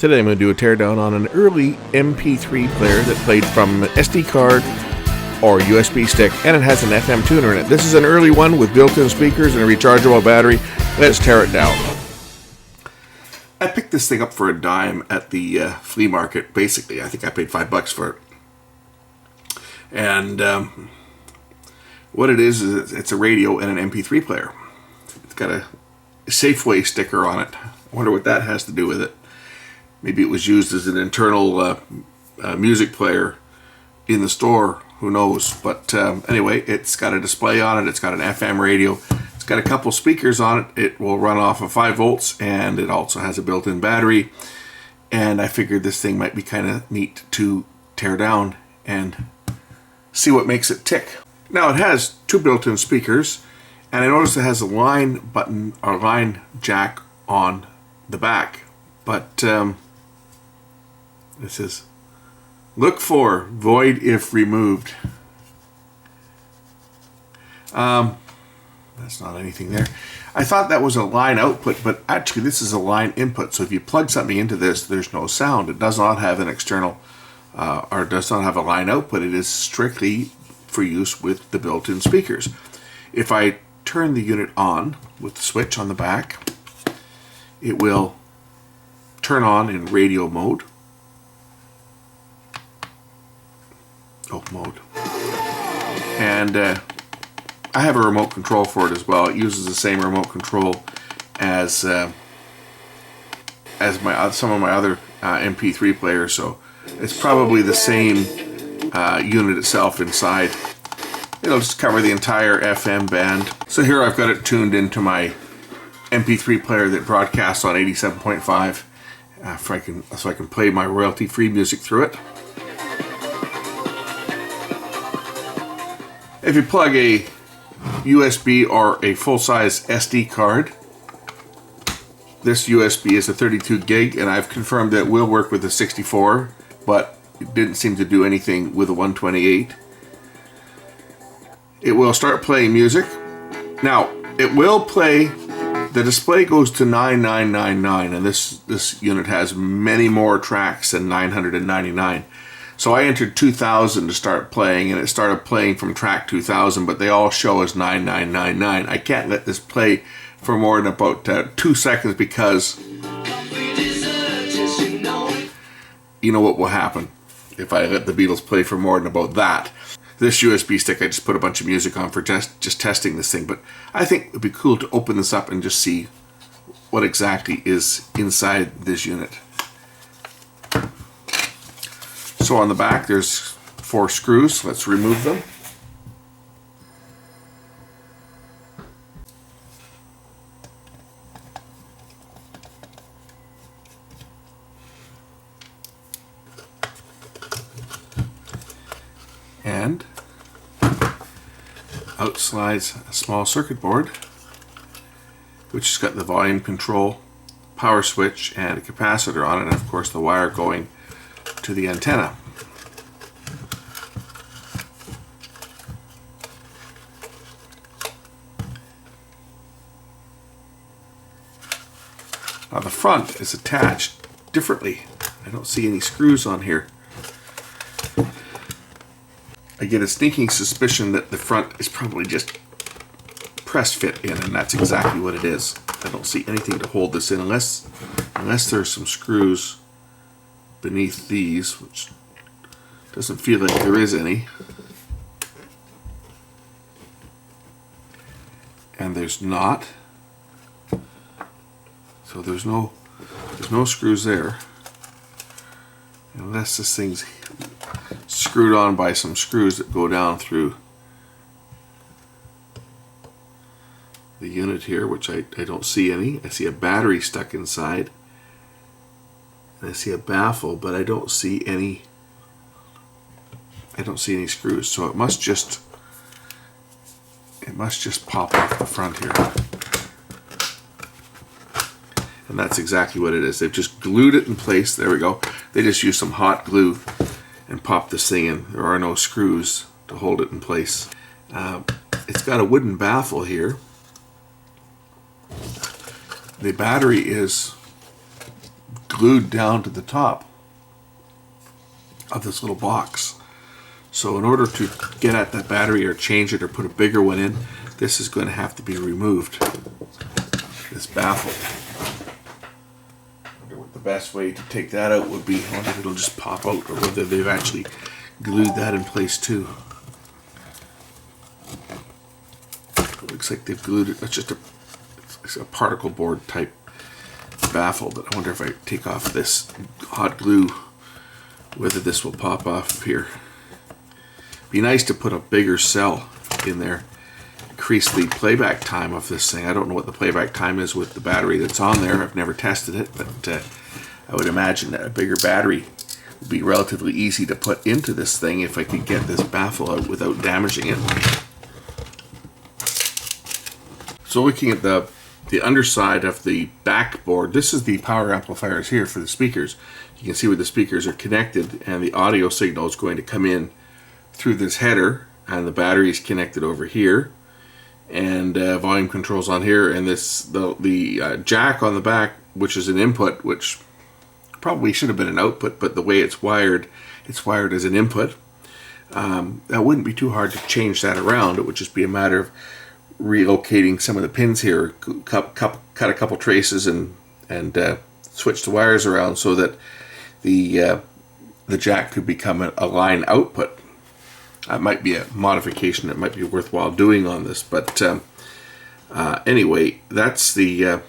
Today I'm going to do a teardown on an early mp3 player that played from SD card or USB stick, and it has an FM tuner in it. This is an early one with built-in speakers and a rechargeable battery. Let's tear it down. I picked this thing up for a dime at the flea market. Basically, I think I paid $5 for it. And what it is it's a radio and an MP3 player. It's got a Safeway sticker on it. I wonder what that has to do with it. Maybe it was used as an internal music player in the store. Who knows? But anyway, it's got a display on it. It's got an FM radio. It's got a couple speakers on it. It will run off of 5 volts, and it also has a built-in battery. And I figured this thing might be kind of neat to tear down and see what makes it tick. Now, it has 2 built-in speakers, and I noticed it has a line button or line jack on the back. But it says, look for void if removed. That's not anything there. I thought that was a line output, but actually this is a line input. So if you plug something into this, there's no sound. It does not have an external or does not have a line output. It is strictly for use with the built-in speakers. If I turn the unit on with the switch on the back, it will turn on in radio mode. Mode. And I have a remote control for it as well. It uses the same remote control as some of my other MP3 players, so it's probably the same unit itself inside. It'll just cover the entire FM band. So here I've got it tuned into my MP3 player that broadcasts on 87.5, so I can play my royalty-free music through it. If you plug a USB or a full-size SD card, this USB is a 32 gig, and I've confirmed that it will work with a 64, but it didn't seem to do anything with a 128. It will start playing music. Now, it will play, the display goes to 9999, and this unit has many more tracks than 999. So I entered 2000 to start playing, and it started playing from track 2000, but they all show as 9999. I can't let this play for more than about 2 seconds because you know what will happen if I let the Beatles play for more than about that. This USB stick, I just put a bunch of music on for just testing this thing, but I think it would be cool to open this up and just see what exactly is inside this unit. So on the back there's 4 screws. Let's remove them. And out slides a small circuit board, which has got the volume control, power switch, and a capacitor on it, and of course the wire going to the antenna. Now the front is attached differently. I don't see any screws on here. I get a sneaking suspicion that the front is probably just press fit in, and that's exactly what it is. I don't see anything to hold this in unless there's some screws beneath these, which doesn't feel like there is any. And there's not. So there's no screws there. Unless this thing's screwed on by some screws that go down through the unit here, which I don't see any. I see a battery stuck inside. And I see a baffle, but I don't see any screws. So it must just pop off the front here. And that's exactly what it is. They've just glued it in place. There we go. They just used some hot glue and popped this thing in. There are no screws to hold it in place. It's got a wooden baffle here. The battery is glued down to the top of this little box. So in order to get at that battery or change it or put a bigger one in, this is going to have to be removed, this baffle. I wonder what the best way to take that out would be. I wonder if it'll just pop out or whether they've actually glued that in place too. It looks like they've glued it. It's just a particle board type baffle, but I wonder if I take off this hot glue, whether this will pop off here. Be nice to put a bigger cell in there, increase the playback time of this thing. I don't know what the playback time is with the battery that's on there. I've never tested it, but I would imagine that a bigger battery would be relatively easy to put into this thing if I could get this baffle out without damaging it. So looking at the underside of the backboard, this is the power amplifiers here for the speakers. You can see where the speakers are connected, and the audio signal is going to come in through this header, and the battery is connected over here, and volume controls on here, and the jack on the back, which is an input, which probably should have been an output, but the way it's wired as an input. That wouldn't be too hard to change that around. It would just be a matter of relocating some of the pins here, cut a couple traces and switch the wires around so that the jack could become a line output. That might be a modification that might be worthwhile doing on this, but anyway, that's that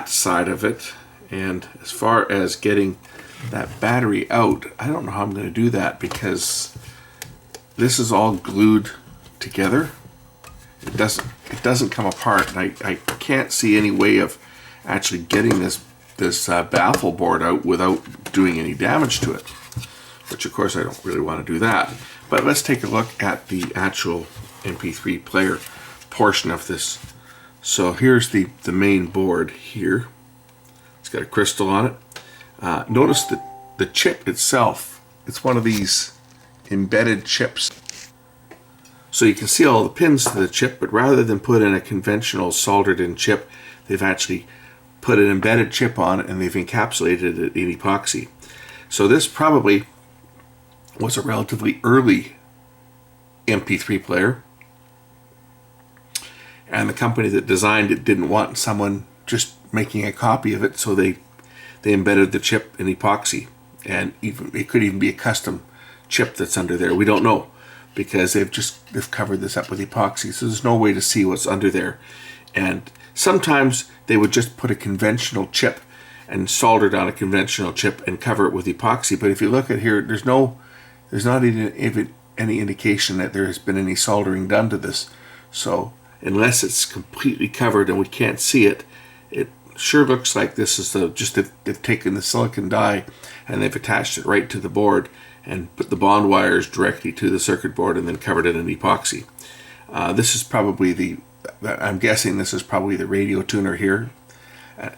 side of it. And as far as getting that battery out, I don't know how I'm going to do that because this is all glued together. It doesn't come apart, and I can't see any way of actually getting this baffle board out without doing any damage to it, which of course I don't really want to do that. But let's take a look at the actual MP3 player portion of this. So here's the main board here. It's got a crystal on it. Notice that the chip itself, it's one of these embedded chips. So you can see all the pins to the chip, but rather than put in a conventional soldered in chip, they've actually put an embedded chip on it, and they've encapsulated it in epoxy. So this probably was a relatively early MP3 player, and the company that designed it didn't want someone just making a copy of it, so they embedded the chip in epoxy. And it could even be a custom chip that's under there. We don't know, because they've covered this up with epoxy, so there's no way to see what's under there. And sometimes they would just put a conventional chip and solder down a conventional chip and cover it with epoxy. But if you look at here, there's not even any indication that there has been any soldering done to this. So unless it's completely covered and we can't see it, it sure looks like this is they've taken the silicon die and they've attached it right to the board and put the bond wires directly to the circuit board and then covered it in epoxy. This is probably I'm guessing this is probably the radio tuner here.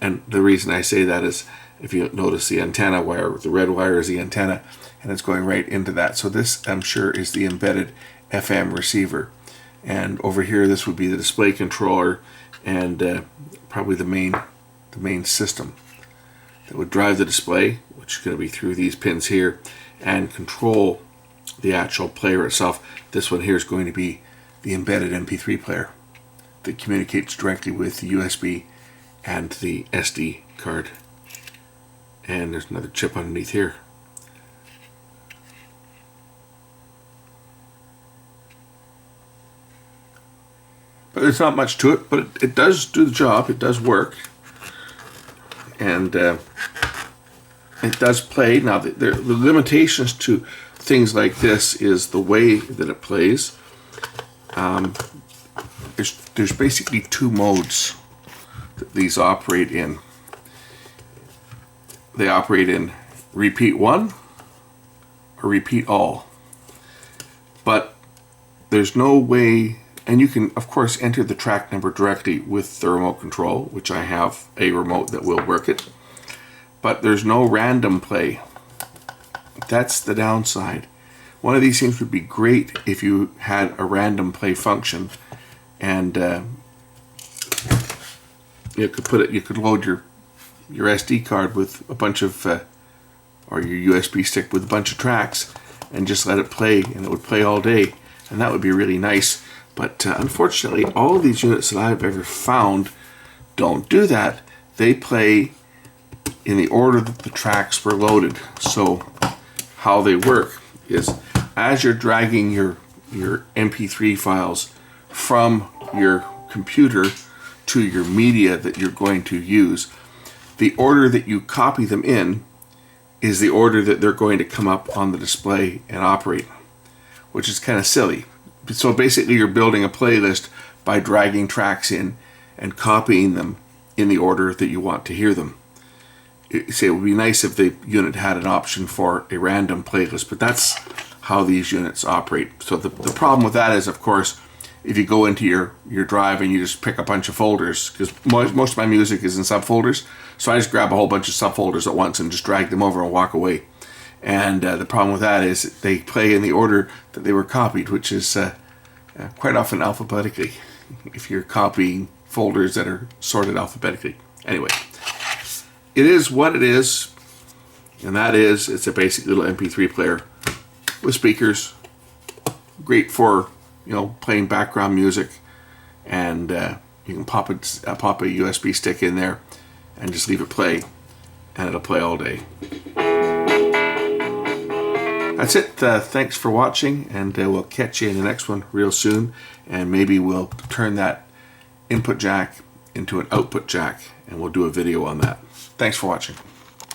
And the reason I say that is if you notice the antenna wire, the red wire is the antenna, and it's going right into that. So this, I'm sure, is the embedded FM receiver. And over here, this would be the display controller and probably the main system that would drive the display, which is going to be through these pins here, and control the actual player itself. This one here is going to be the embedded MP3 player that communicates directly with the USB and the SD card. And there's another chip underneath here. But there's not much to it, but it does do the job. It does work. And it does play. Now, the limitations to things like this is the way that it plays. There's basically two modes that these operate in. They operate in repeat one or repeat all. But there's no way, and you can of course enter the track number directly with the remote control, which I have a remote that will work it. But there's no random play. That's the downside. One of these things would be great if you had a random play function, and you could load your SD card with a bunch of, or your USB stick with a bunch of tracks, and just let it play, and it would play all day, and that would be really nice. But unfortunately, all of these units that I've ever found don't do that. They play in the order that the tracks were loaded. So how they work is, as you're dragging your MP3 files from your computer to your media that you're going to use, the order that you copy them in is the order that they're going to come up on the display and operate, which is kind of silly. So basically you're building a playlist by dragging tracks in and copying them in the order that you want to hear them. It would be nice if the unit had an option for a random playlist, but that's how these units operate. So the problem with that is, of course, if you go into your drive and you just pick a bunch of folders, because most of my music is in subfolders, so I just grab a whole bunch of subfolders at once and just drag them over and walk away. And the problem with that is they play in the order that they were copied, which is quite often alphabetically, if you're copying folders that are sorted alphabetically. Anyway, it is what it is, and that is, it's a basic little MP3 player with speakers, great for, you know, playing background music, and you can pop a USB stick in there and just leave it play, and it'll play all day. That's it. Thanks for watching, and we'll catch you in the next one real soon, and maybe we'll turn that input jack into an output jack, and we'll do a video on that. Thanks for watching.